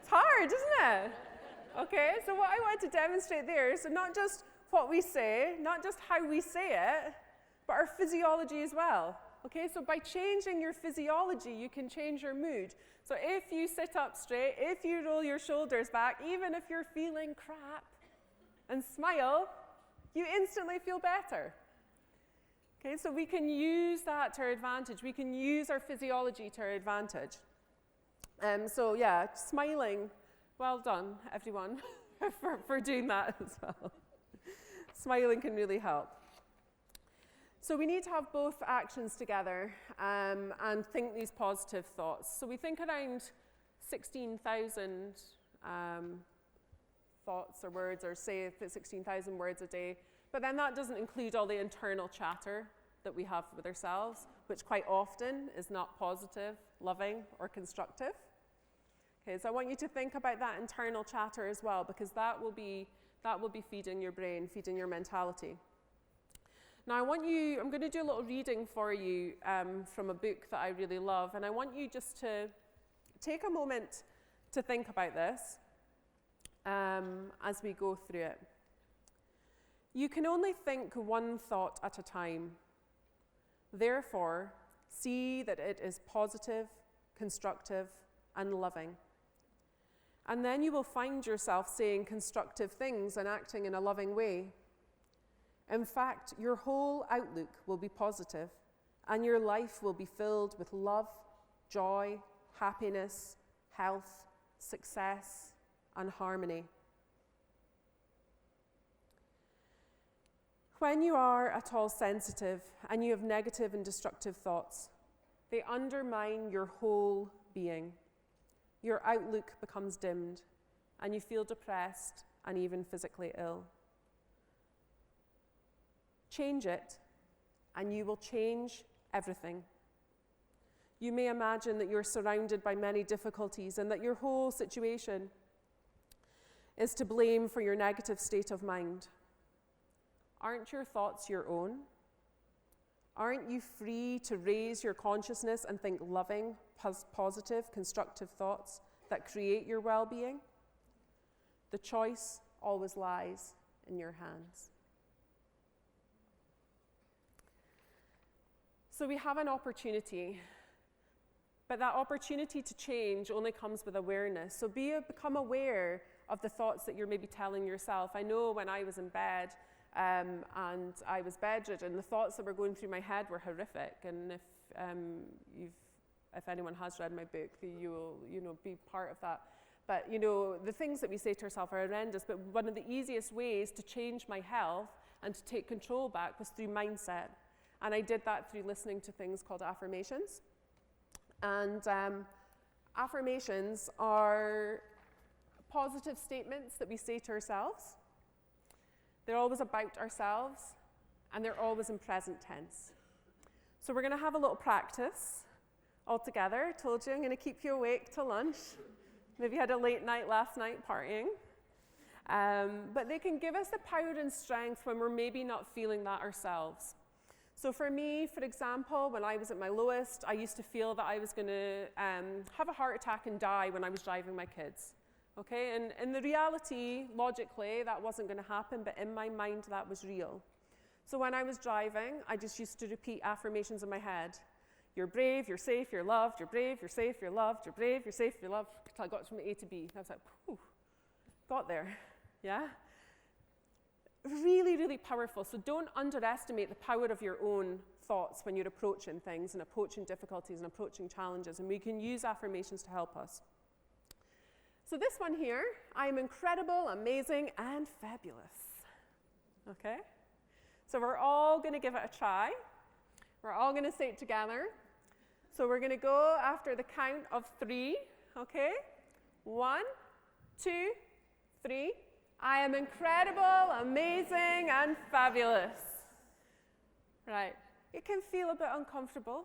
It's hard, isn't it? Okay, so what I want to demonstrate there is not just what we say, not just how we say it, but our physiology as well. Okay, so by changing your physiology, you can change your mood. So if you sit up straight, if you roll your shoulders back, even if you're feeling crap, and smile, you instantly feel better. Okay, so we can use that to our advantage. We can use our physiology to our advantage. So yeah, smiling, well done, everyone, for doing that as well. Smiling can really help. So we need to have both actions together and think these positive thoughts. So we think around 16,000 thoughts or words, or say 16,000 words a day. But then that doesn't include all the internal chatter that we have with ourselves, which quite often is not positive, loving, or constructive. Okay, so I want you to think about that internal chatter as well, because that will be feeding your brain, feeding your mentality. Now I'm going to do a little reading for you from a book that I really love, and I want you just to take a moment to think about this as we go through it. You can only think one thought at a time. Therefore, see that it is positive, constructive, and loving. And then you will find yourself saying constructive things and acting in a loving way. In fact, your whole outlook will be positive, and your life will be filled with love, joy, happiness, health, success, and harmony. When you are at all sensitive and you have negative and destructive thoughts, they undermine your whole being. Your outlook becomes dimmed, and you feel depressed and even physically ill. Change it, and you will change everything. You may imagine that you're surrounded by many difficulties and that your whole situation is to blame for your negative state of mind. Aren't your thoughts your own? Aren't you free to raise your consciousness and think loving, positive, constructive thoughts that create your well-being? The choice always lies in your hands. So we have an opportunity, but that opportunity to change only comes with awareness. So become aware of the thoughts that you're maybe telling yourself. I know when I was in bed and I was bedridden, the thoughts that were going through my head were horrific. And if anyone has read my book, you will be part of that. But the things that we say to ourselves are horrendous. But one of the easiest ways to change my health and to take control back was through mindset. And I did that through listening to things called affirmations. And affirmations are positive statements that we say to ourselves. They're always about ourselves, and they're always in present tense. So we're going to have a little practice all together. I told you I'm going to keep you awake till lunch. Maybe you had a late night last night partying. But they can give us the power and strength when we're maybe not feeling that ourselves. So for me, for example, when I was at my lowest, I used to feel that I was going to have a heart attack and die when I was driving my kids. Okay, and in the reality, logically, that wasn't going to happen, but in my mind, that was real. So when I was driving, I just used to repeat affirmations in my head. You're brave, you're safe, you're loved, you're brave, you're safe, you're loved, you're brave, you're safe, you're loved, until I got from A to B. I was like, whew, got there, yeah? Really, really powerful. So don't underestimate the power of your own thoughts when you're approaching things and approaching difficulties and approaching challenges, and we can use affirmations to help us. So this one here, I am incredible, amazing, and fabulous. Okay? So we're all going to give it a try. We're all going to say it together. So we're going to go after the count of 3. Okay? 1, 2, 3. I am incredible, amazing, and fabulous. Right. It can feel a bit uncomfortable.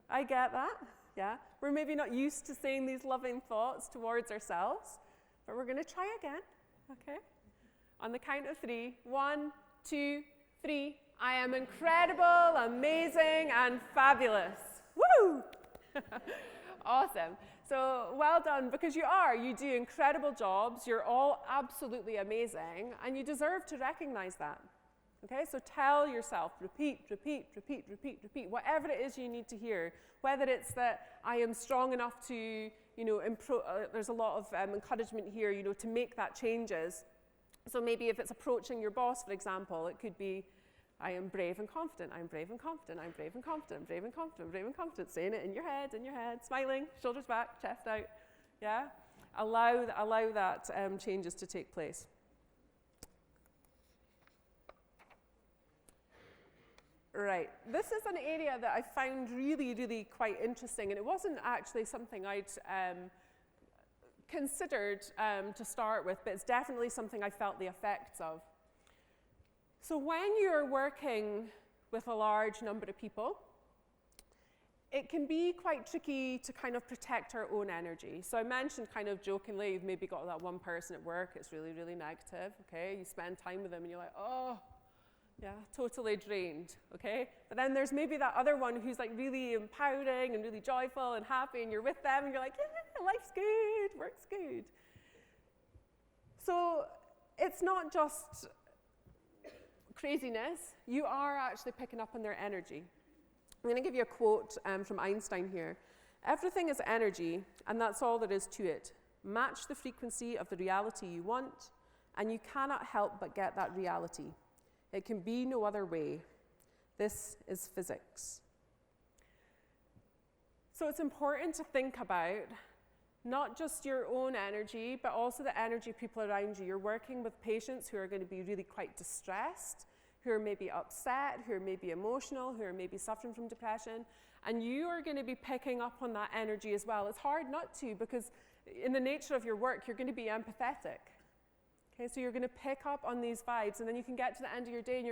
I get that. Yeah, we're maybe not used to saying these loving thoughts towards ourselves, but we're going to try again, okay? On the count of 3, 1, 2, 3. I am incredible, amazing, and fabulous. Woo! Awesome. So well done, because you do incredible jobs. You're all absolutely amazing, and you deserve to recognize that. Okay, so tell yourself, repeat, repeat, repeat, repeat, repeat, whatever it is you need to hear, whether it's that I am strong enough to, there's a lot of encouragement here, to make that changes. So maybe if it's approaching your boss, for example, it could be, I am brave and confident, I'm brave and confident, I'm brave and confident, I'm brave and confident, I'm brave and confident, saying it in your head, smiling, shoulders back, chest out, yeah? Allow that changes to take place. Right, this is an area that I found really, really quite interesting, and it wasn't actually something I'd considered to start with, but it's definitely something I felt the effects of. So when you're working with a large number of people, it can be quite tricky to kind of protect our own energy. So I mentioned kind of jokingly, you've maybe got that one person at work, it's really, really negative, okay? You spend time with them and you're like, oh, yeah, totally drained, okay? But then there's maybe that other one who's like really empowering and really joyful and happy, and you're with them and you're like, yeah, life's good, work's good. So it's not just craziness, you are actually picking up on their energy. I'm going to give you a quote from Einstein here. Everything is energy, and that's all there is to it. Match the frequency of the reality you want, and you cannot help but get that reality. It can be no other way. This is physics. So it's important to think about not just your own energy, but also the energy of people around you. You're working with patients who are going to be really quite distressed, who are maybe upset, who are maybe emotional, who are maybe suffering from depression, and you are going to be picking up on that energy as well. It's hard not to, because in the nature of your work, you're going to be empathetic. Okay, so you're going to pick up on these vibes, and then you can get to the end of your day, and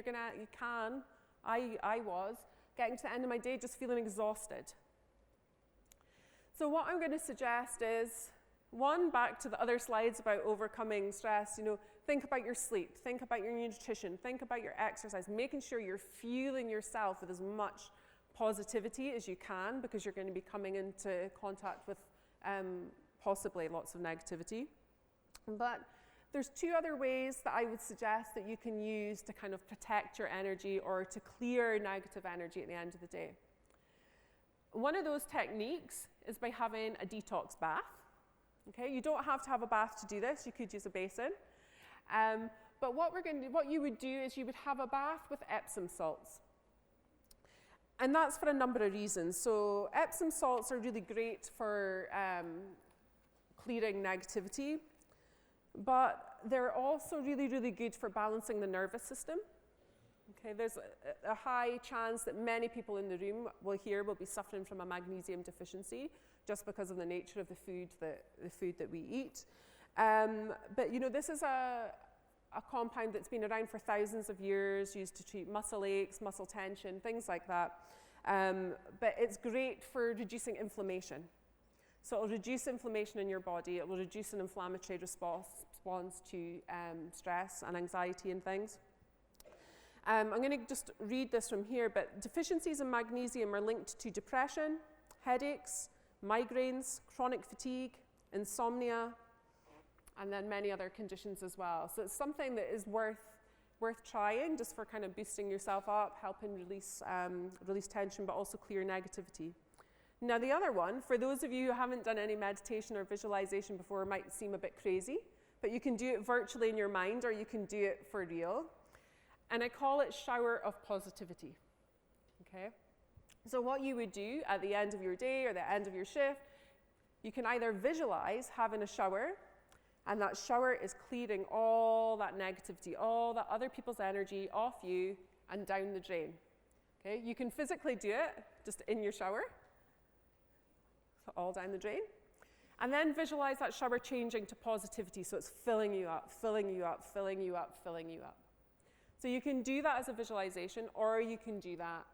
I was getting to the end of my day just feeling exhausted. So what I'm going to suggest is, one, back to the other slides about overcoming stress, think about your sleep, think about your nutrition, think about your exercise, making sure you're fueling yourself with as much positivity as you can, because you're going to be coming into contact with possibly lots of negativity. But there's two other ways that I would suggest that you can use to kind of protect your energy or to clear negative energy at the end of the day. One of those techniques is by having a detox bath. Okay, you don't have to have a bath to do this. You could use a basin. But what you would do is you would have a bath with Epsom salts. And that's for a number of reasons. So Epsom salts are really great for clearing negativity, but they're also really, really good for balancing the nervous system. Okay, there's a high chance that many people in the room will be suffering from a magnesium deficiency just because of the nature of the food that we eat. But you know, this is a compound that's been around for thousands of years, used to treat muscle aches, muscle tension, things like that. But it's great for reducing inflammation. So it'll reduce inflammation in your body. It will reduce an inflammatory response to stress and anxiety and things. I'm going to just read this from here, but deficiencies in magnesium are linked to depression, headaches, migraines, chronic fatigue, insomnia, and then many other conditions as well. So it's something that is worth trying, just for kind of boosting yourself up, helping release tension, but also clear negativity. Now the other one, for those of you who haven't done any meditation or visualization before, might seem a bit crazy, but you can do it virtually in your mind, or you can do it for real. And I call it shower of positivity. Okay? So what you would do at the end of your day or the end of your shift, you can either visualize having a shower, and that shower is clearing all that negativity, all that other people's energy off you and down the drain. Okay? You can physically do it just in your shower, so all down the drain. And then visualize that shower changing to positivity, so it's filling you up, filling you up, filling you up, filling you up. So you can do that as a visualization, or you can do that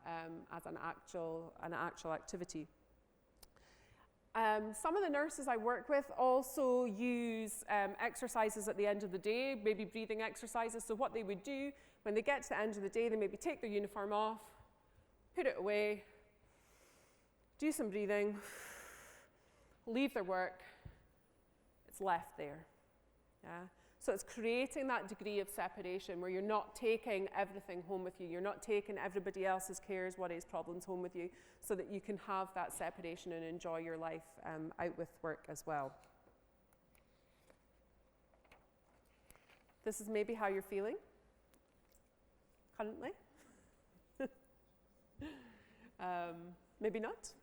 as an actual activity. Some of the nurses I work with also use exercises at the end of the day, maybe breathing exercises. So what they would do when they get to the end of the day, they maybe take their uniform off, put it away, do some breathing, leave their work, it's left there. Yeah? So it's creating that degree of separation where you're not taking everything home with you. You're not taking everybody else's cares, worries, problems home with you, so that you can have that separation and enjoy your life out with work as well. This is maybe how you're feeling currently. Maybe not.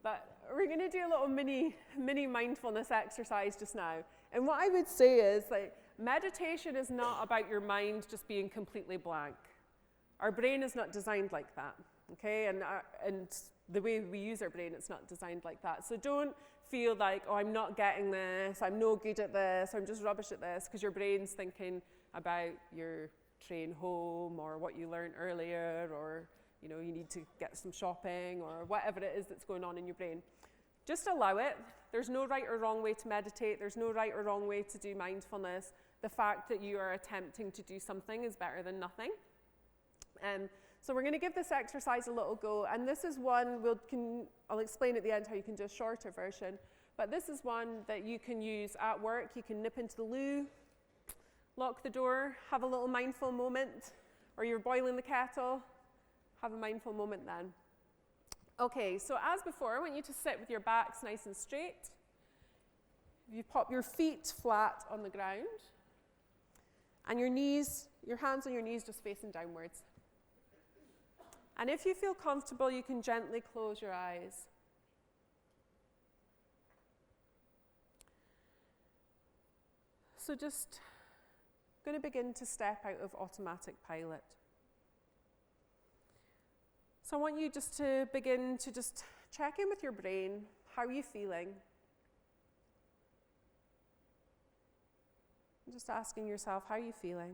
But we're going to do a little mini mindfulness exercise just now. And what I would say is, like, meditation is not about your mind just being completely blank. Our brain is not designed like that, okay? And the way we use our brain, it's not designed like that. So don't feel like, oh, I'm not getting this, I'm no good at this, I'm just rubbish at this, because your brain's thinking about your train home or what you learned earlier, or you know, you need to get some shopping or whatever it is that's going on in your brain. Just allow it. There's no right or wrong way to meditate. There's no right or wrong way to do mindfulness. The fact that you are attempting to do something is better than nothing. So we're going to give this exercise a little go. And this is one, I'll explain at the end how you can do a shorter version. But this is one that you can use at work. You can nip into the loo, lock the door, have a little mindful moment, or you're boiling the kettle. Have a mindful moment then. Okay, so as before, I want you to sit with your backs nice and straight. You pop your feet flat on the ground, and your hands on your knees just facing downwards. And if you feel comfortable, you can gently close your eyes. So just going to begin to step out of automatic pilot. So I want you just to begin to just check in with your brain. How are you feeling? Just asking yourself, how are you feeling?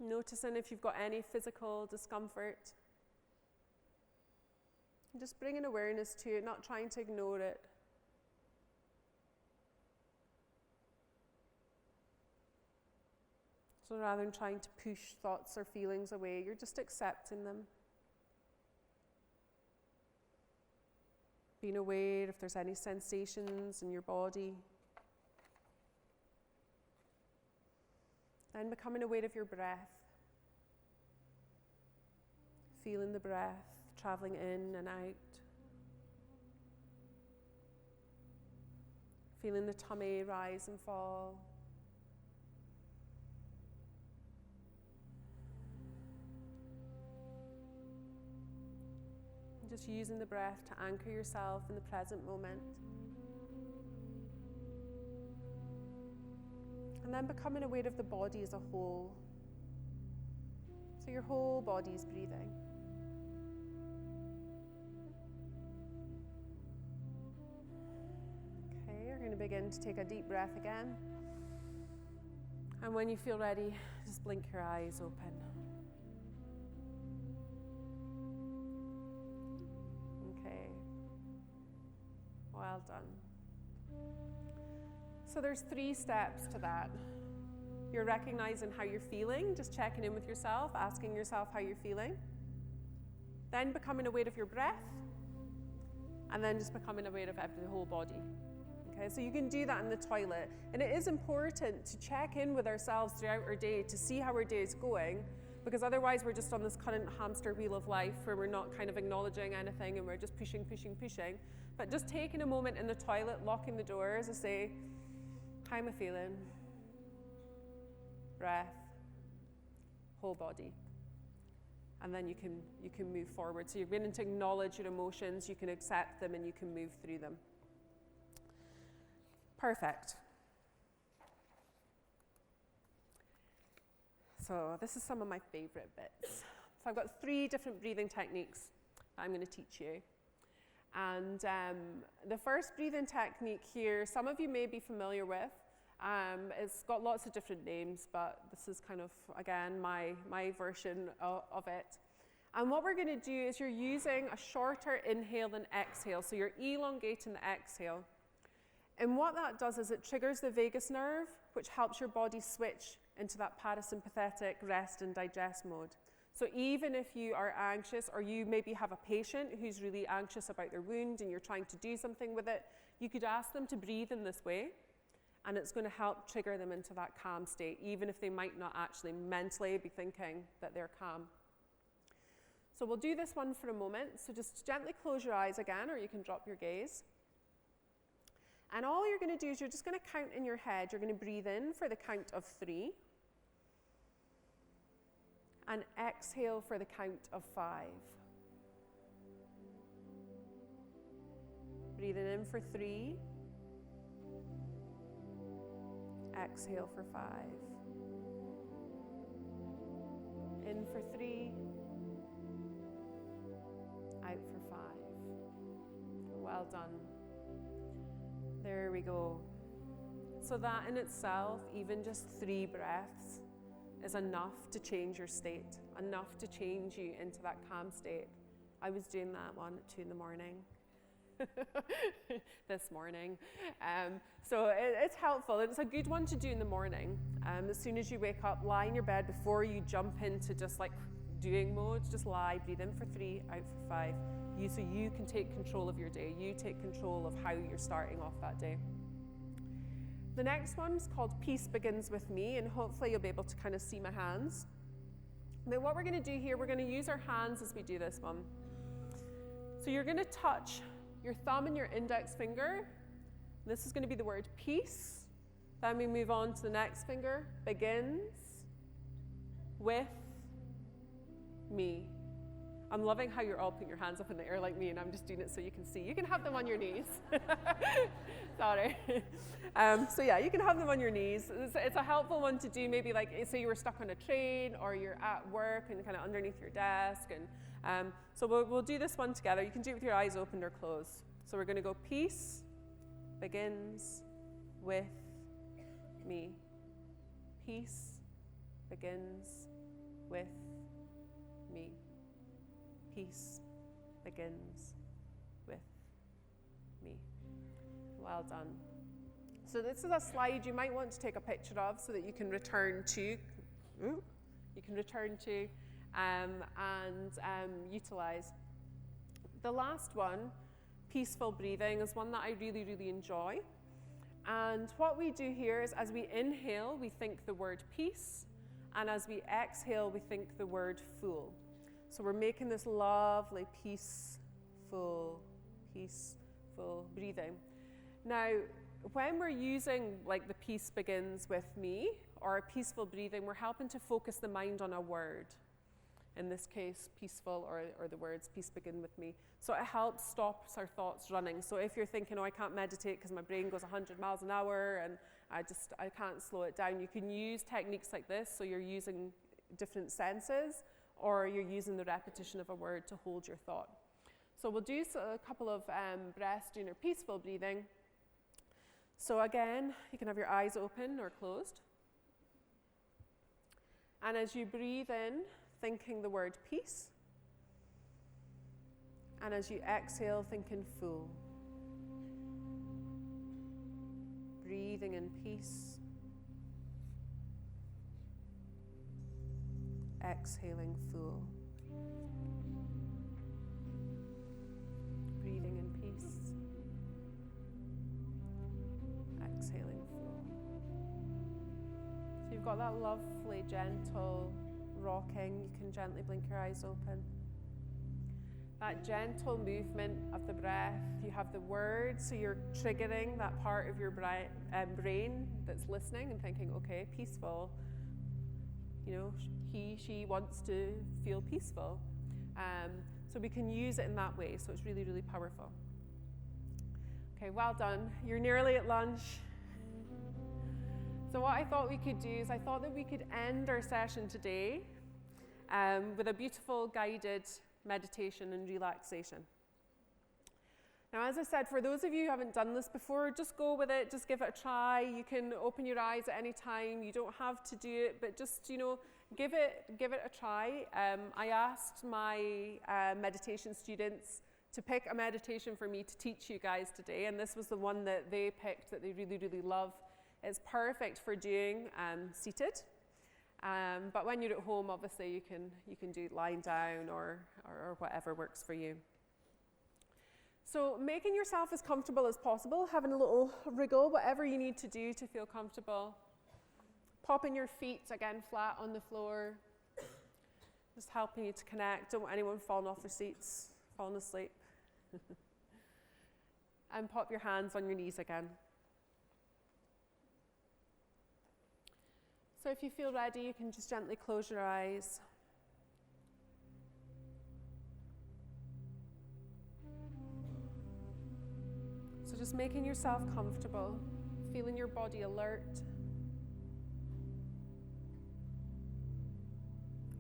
Noticing if you've got any physical discomfort. And just bringing awareness to it, not trying to ignore it. So rather than trying to push thoughts or feelings away, you're just accepting them. Being aware if there's any sensations in your body. Then becoming aware of your breath. Feeling the breath traveling in and out. Feeling the tummy rise and fall. And just using the breath to anchor yourself in the present moment. And then becoming aware of the body as a whole. So your whole body is breathing. Okay, you're going to begin to take a deep breath again. And when you feel ready, just blink your eyes open. Okay. Well done. So there's 3 steps to that. You're recognizing how you're feeling, just checking in with yourself, asking yourself how you're feeling. Then becoming aware of your breath. And then just becoming aware of the whole body. Okay, so you can do that in the toilet. And it is important to check in with ourselves throughout our day to see how our day is going, because otherwise we're just on this current hamster wheel of life where we're not kind of acknowledging anything and we're just pushing. But just taking a moment in the toilet, locking the doors and say, how am I feeling? Breath, whole body. And then you can move forward. So you're beginning to acknowledge your emotions, you can accept them, and you can move through them. Perfect. So this is some of my favorite bits. So I've got 3 different breathing techniques that I'm going to teach you. And the first breathing technique here, some of you may be familiar with. It's got lots of different names, but this is kind of, again, my version of it. And what we're going to do is you're using a shorter inhale than exhale. So you're elongating the exhale. And what that does is it triggers the vagus nerve, which helps your body switch into that parasympathetic rest and digest mode. So even if you are anxious, or you maybe have a patient who's really anxious about their wound and you're trying to do something with it, you could ask them to breathe in this way, and it's going to help trigger them into that calm state, even if they might not actually mentally be thinking that they're calm. So we'll do this one for a moment. So just gently close your eyes again, or you can drop your gaze. And all you're going to do is you're just going to count in your head. You're going to breathe in for the count of 3. And exhale for the count of 5. Breathing in for 3. Exhale for 5. In for 3. Out for 5. Well done. There we go. So that in itself, even just 3 breaths, is enough to change your state, enough to change you into that calm state. I was doing that one at 2 in the morning. This morning. So it's helpful. It's a good one to do in the morning. As soon as you wake up, lie in your bed before you jump into just like doing mode. Just lie, breathe in for 3, out for 5. So you can take control of your day. You take control of how you're starting off that day. The next one's called Peace Begins With Me, and hopefully you'll be able to kind of see my hands. But what we're going to do here, we're going to use our hands as we do this one. So you're going to touch your thumb and your index finger. This is going to be the word peace. Then we move on to the next finger. Begins with me. I'm loving how you're all putting your hands up in the air like me, and I'm just doing it so you can see. You can have them on your knees. Sorry. So yeah, you can have them on your knees. It's a helpful one to do, maybe like, say you were stuck on a train, or you're at work and kind of underneath your desk. And so we'll do this one together. You can do it with your eyes open or closed. So we're going to go, peace begins with me. Peace begins with me. Peace begins with me. Well done. So this is a slide you might want to take a picture of so that you can return to you can return to and utilize. The last one, peaceful breathing, is one that I really, really enjoy. And what we do here is as we inhale, we think the word peace, and as we exhale, we think the word full. So we're making this lovely peaceful breathing. Now, when we're using like the peace begins with me or a peaceful breathing, we're helping to focus the mind on a word. In this case, peaceful, or the words peace begin with me. So it helps stop our thoughts running. So if you're thinking, oh, I can't meditate because my brain goes 100 miles an hour and I can't slow it down, you can use techniques like this. So you're using different senses, or you're using the repetition of a word to hold your thought. So we'll do a couple of breaths doing our peaceful breathing. So again, you can have your eyes open or closed. And as you breathe in, thinking the word peace. And as you exhale, thinking full. Breathing in peace. Exhaling full. Breathing in peace. Exhaling full. So you've got that lovely, gentle rocking. You can gently blink your eyes open. That gentle movement of the breath. You have the words, so you're triggering that part of your brain that's listening and thinking, okay, peaceful. You know, she wants to feel peaceful. So we can use it in that way, so it's really, really powerful. Okay, well done. You're nearly at lunch. So what I thought we could do is I thought that we could end our session today with a beautiful guided meditation and relaxation. Now, as I said, for those of you who haven't done this before, just go with it, just give it a try. You can open your eyes at any time. You don't have to do it, but just, give it a try. I asked my meditation students to pick a meditation for me to teach you guys today, and this was the one that they picked that they really, really love. It's perfect for doing seated, but when you're at home, obviously you can do it lying down or whatever works for you. So making yourself as comfortable as possible, having a little wriggle, whatever you need to do to feel comfortable. Popping your feet again flat on the floor, just helping you to connect. Don't want anyone falling off their seats, falling asleep. And pop your hands on your knees again. So if you feel ready, you can just gently close your eyes. So just making yourself comfortable, feeling your body alert.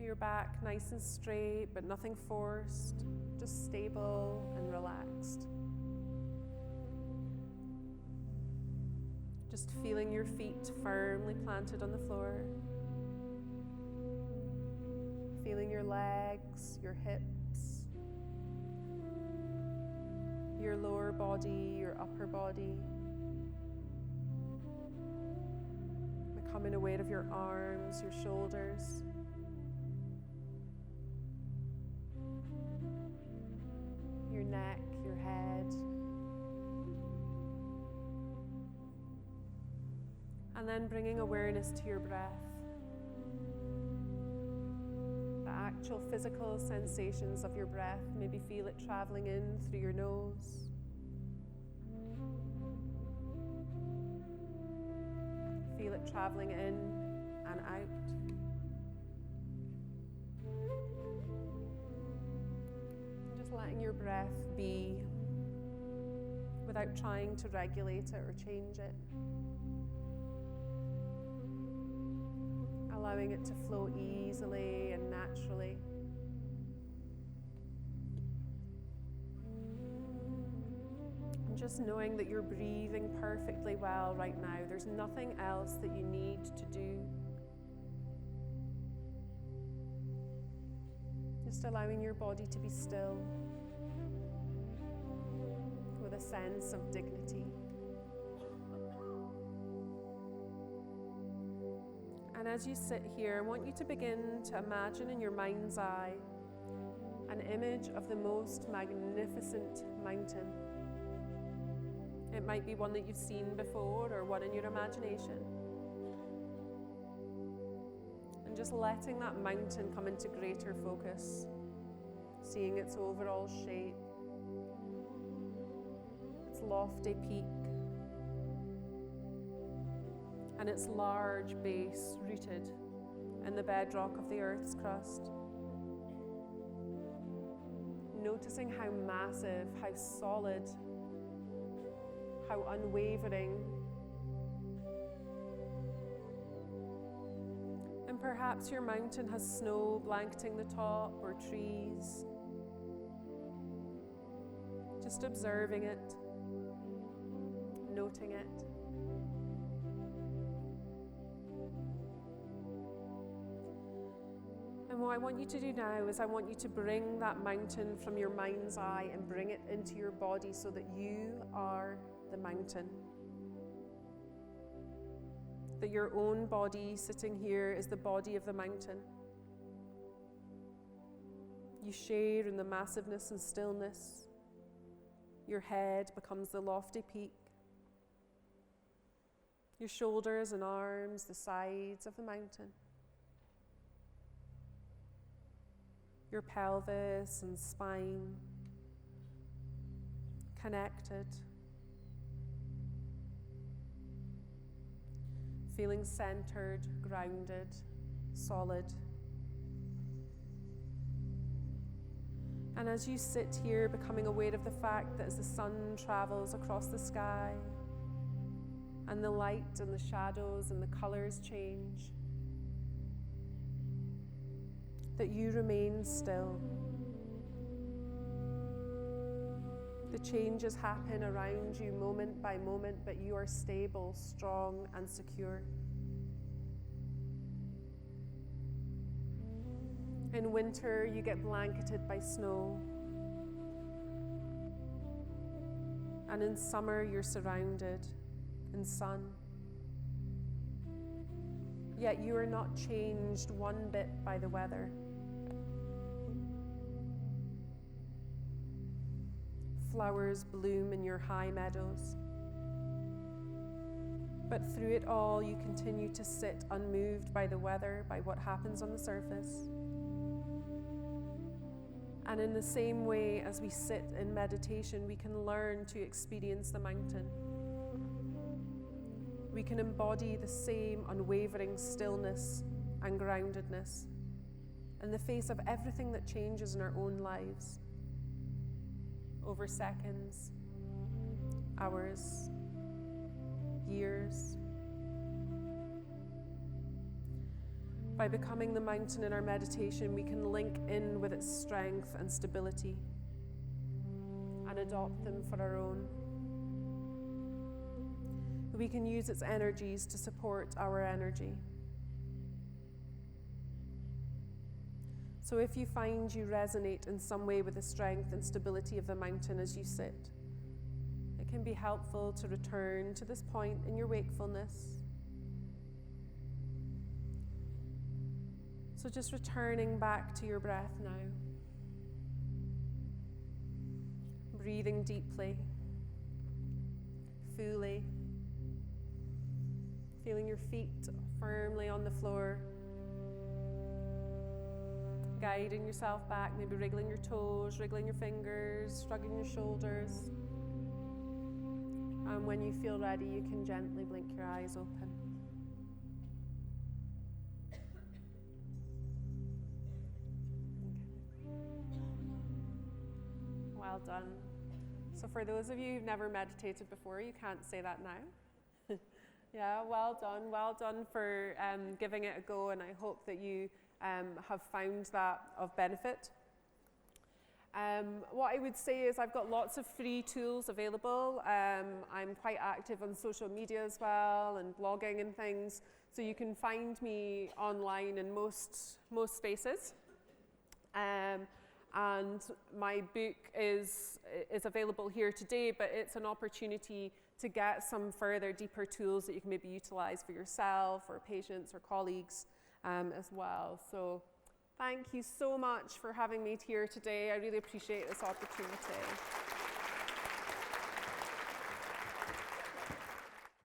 Your back nice and straight, but nothing forced, just stable and relaxed. Just feeling your feet firmly planted on the floor. Feeling your legs, your hips, your lower body, your upper body. Becoming aware of your arms, your shoulders. Your neck, your head. And then bringing awareness to your breath. The actual physical sensations of your breath. Maybe feel it traveling in through your nose. Feel it traveling in and out. Just letting your breath be without trying to regulate it or change it. Allowing it to flow easily and naturally. And just knowing that you're breathing perfectly well right now. There's nothing else that you need to do. Just allowing your body to be still with a sense of dignity. And And as you sit here, I want you to begin to imagine in your mind's eye an image of the most magnificent mountain. It might be one that you've seen before or one in your imagination. And just letting that mountain come into greater focus, seeing its overall shape, its lofty peak, and its large base rooted in the bedrock of the Earth's crust. Noticing how massive, how solid, how unwavering. And perhaps your mountain has snow blanketing the top or trees. Just observing it, noting it. And what I want you to do now is I want you to bring that mountain from your mind's eye and bring it into your body so that you are the mountain. That your own body sitting here is the body of the mountain. You share in the massiveness and stillness. Your head becomes the lofty peak. Your shoulders and arms, the sides of the mountain. Your pelvis and spine connected. Feeling centered, grounded, solid. And as you sit here, becoming aware of the fact that as the sun travels across the sky, and the light and the shadows and the colors change, that you remain still. The changes happen around you moment by moment, but you are stable, strong, and secure. In winter, you get blanketed by snow. And in summer, you're surrounded in sun. Yet you are not changed one bit by the weather. Flowers bloom in your high meadows. But through it all, you continue to sit unmoved by the weather, by what happens on the surface. And in the same way as we sit in meditation, we can learn to experience the mountain. We can embody the same unwavering stillness and groundedness in the face of everything that changes in our own lives over seconds, hours, years. By becoming the mountain in our meditation, we can link in with its strength and stability and adopt them for our own. We can use its energies to support our energy. So if you find you resonate in some way with the strength and stability of the mountain as you sit, it can be helpful to return to this point in your wakefulness. So just returning back to your breath now. Breathing deeply, fully. Feeling your feet firmly on the floor. Guiding yourself back, maybe wriggling your toes, wriggling your fingers, shrugging your shoulders. And when you feel ready, you can gently blink your eyes open. Well done. So for those of you who've never meditated before, you can't say that now. Yeah, well done for giving it a go, and I hope that you have found that of benefit. What I would say is I've got lots of free tools available. I'm quite active on social media as well and blogging and things, so you can find me online in most spaces. And my book is available here today, but it's an opportunity to get some further deeper tools that you can maybe utilize for yourself or patients or colleagues as well. So thank you so much for having me here today. I really appreciate this opportunity.